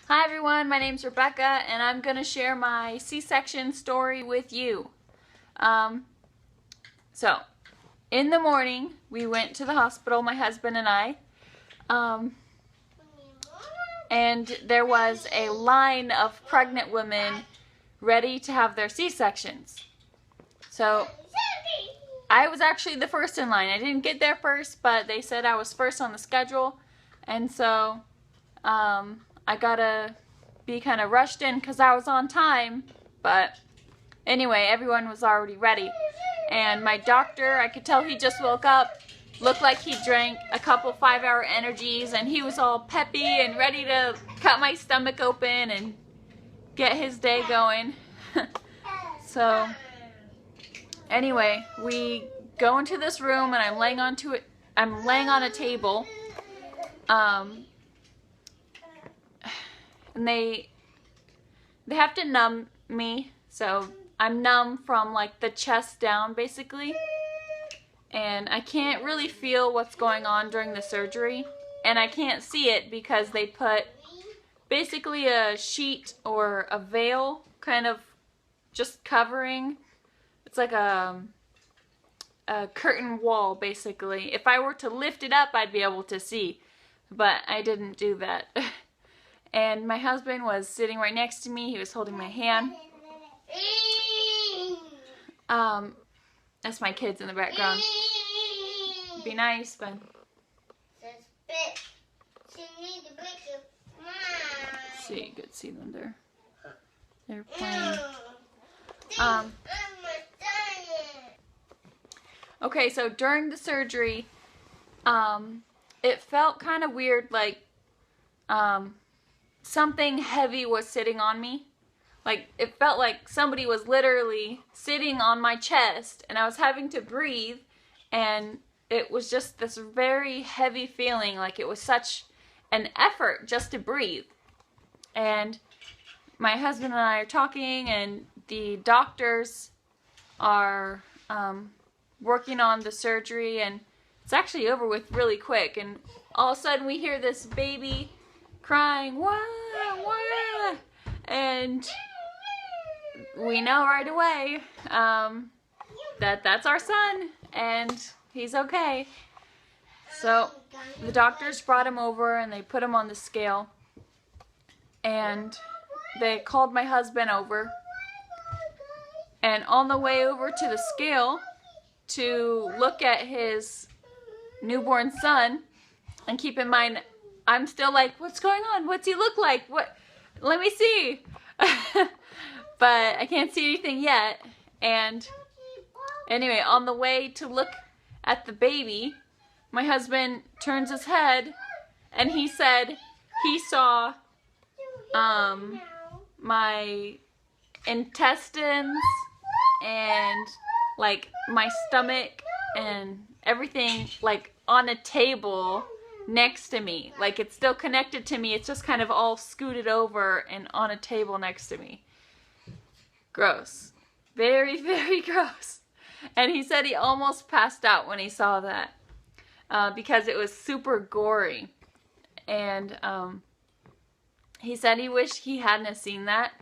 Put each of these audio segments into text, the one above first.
Hi everyone, my name's Rebecca and I'm going to share my C-section story with you. So, in the morning we went to the hospital, my husband and I, and there was a line of pregnant women ready to have their C-sections. So, I was actually the first in line. I didn't get there first, but they said I was first on the schedule, and so I gotta be kind of rushed in because I was on time, but anyway, everyone was already ready. And my doctor, I could tell he just woke up, looked like he drank a couple 5-hour energies, and he was all peppy and ready to cut my stomach open and get his day going. So anyway, we go into this room and I'm laying on a table. And they have to numb me, so I'm numb from like the chest down basically, and I can't really feel what's going on during the surgery, and I can't see it because they put basically a sheet or a veil kind of just covering. It's like a curtain wall basically. If I were to lift it up I'd be able to see, but I didn't do that. And my husband was sitting right next to me. He was holding my hand. That's my kids in the background. Be nice, but see, you could see them there. They're playing. Okay, so during the surgery, it felt kind of weird, like something heavy was sitting on me. Like, it felt like somebody was literally sitting on my chest and I was having to breathe, and it was just this very heavy feeling, like it was such an effort just to breathe. And my husband and I are talking, and the doctors are working on the surgery, and it's actually over with really quick, and all of a sudden we hear this baby crying, wah, wah, and we know right away that that's our son, and he's okay. So the doctors brought him over and they put him on the scale, and they called my husband over, and on the way over to the scale to look at his newborn son, and keep in mind I'm still like, what's going on? What's he look like? What? Let me see. But I can't see anything yet. And anyway, on the way to look at the baby, my husband turns his head and he said he saw my intestines and like my stomach and everything like on a table next to me. Like, it's still connected to me, it's just kind of all scooted over and on a table next to me. Gross. Very, very gross. And he said he almost passed out when he saw that because it was super gory. And he said he wished he hadn't have seen that,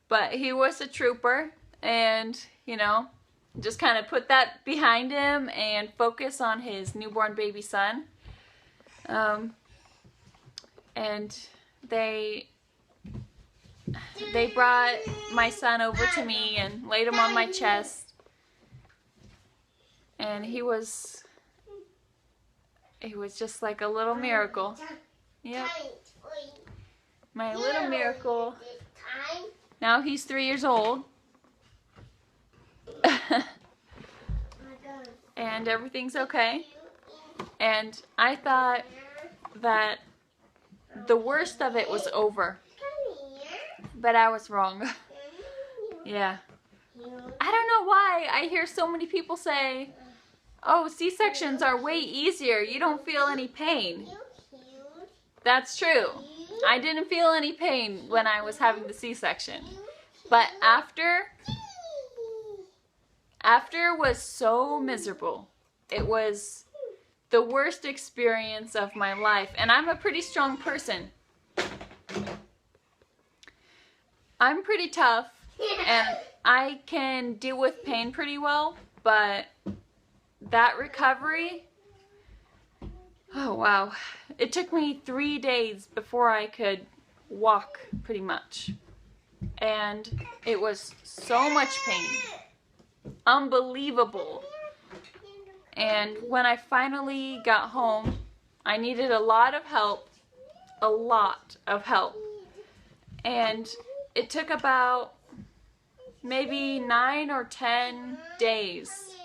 but he was a trooper, and you know, just kind of put that behind him and focus on his newborn baby son. And they brought my son over to me and laid him on my chest, and he was just like a little miracle. Yep. My little miracle. Now he's 3 years old. And everything's okay. And I thought that the worst of it was over, but I was wrong. Yeah. I don't know why I hear so many people say, oh, C-sections are way easier, you don't feel any pain. That's true. I didn't feel any pain when I was having the C-section, but after was so miserable. It was the worst experience of my life, and I'm a pretty strong person. I'm pretty tough and I can deal with pain pretty well, but that recovery, oh wow. It took me 3 days before I could walk pretty much. And it was so much pain. Unbelievable. And when I finally got home, I needed a lot of help. A lot of help. And it took about maybe 9 or 10 days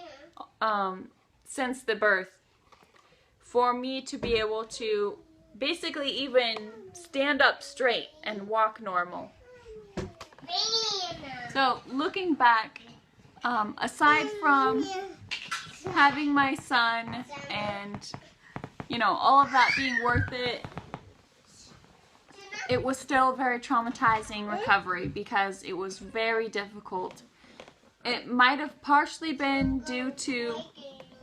since the birth for me to be able to basically even stand up straight and walk normal. So looking back, aside from having my son and, you know, all of that being worth it, it was still a very traumatizing recovery because it was very difficult. It might have partially been due to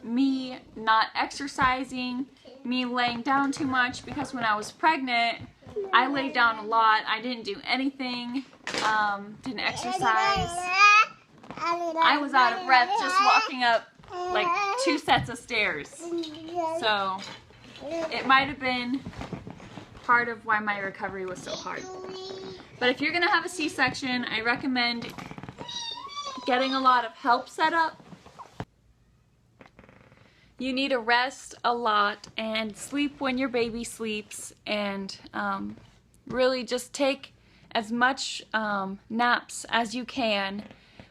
me not exercising, me laying down too much, because when I was pregnant, I laid down a lot. I didn't do anything, didn't exercise. I was out of breath just walking up like 2 sets of stairs. So it might have been part of why my recovery was so hard. But if you're gonna have a C-section, I recommend getting a lot of help set up. You need to rest a lot and sleep when your baby sleeps, and really just take as much naps as you can.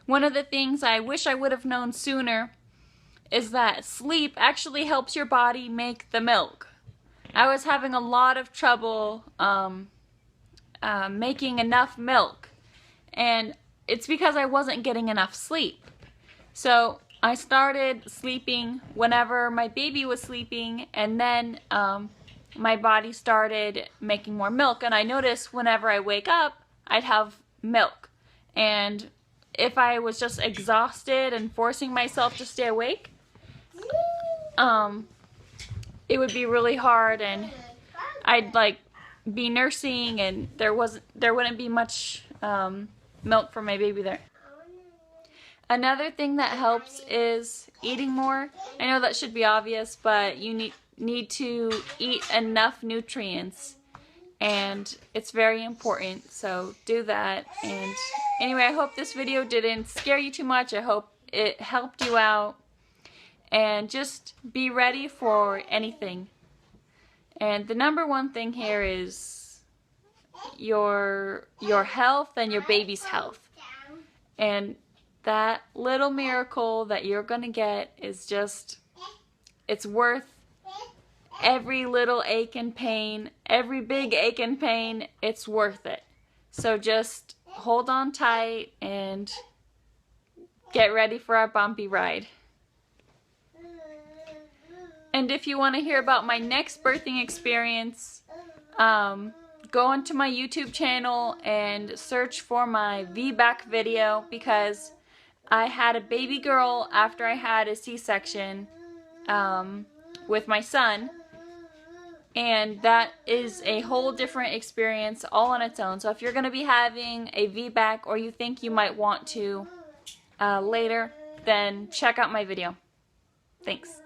One of the things I wish I would have known sooner is that sleep actually helps your body make the milk. I was having a lot of trouble making enough milk, and it's because I wasn't getting enough sleep. So I started sleeping whenever my baby was sleeping, and then my body started making more milk, and I noticed whenever I wake up, I'd have milk. And if I was just exhausted and forcing myself to stay awake, it would be really hard, and I'd like be nursing, and there wouldn't be much milk for my baby there. Another thing that helps is eating more. I know that should be obvious, but you need to eat enough nutrients, and it's very important, so do that. And anyway, I hope this video didn't scare you too much. I hope it helped you out, and just be ready for anything. And the number one thing here is your health and your baby's health. And that little miracle that you're gonna get is just, it's worth every little ache and pain, every big ache and pain. It's worth it. So just hold on tight and get ready for our bumpy ride. And if you want to hear about my next birthing experience, go onto my YouTube channel and search for my VBAC video, because I had a baby girl after I had a C-section with my son, and that is a whole different experience all on its own. So if you're going to be having a VBAC, or you think you might want to later, then check out my video. Thanks.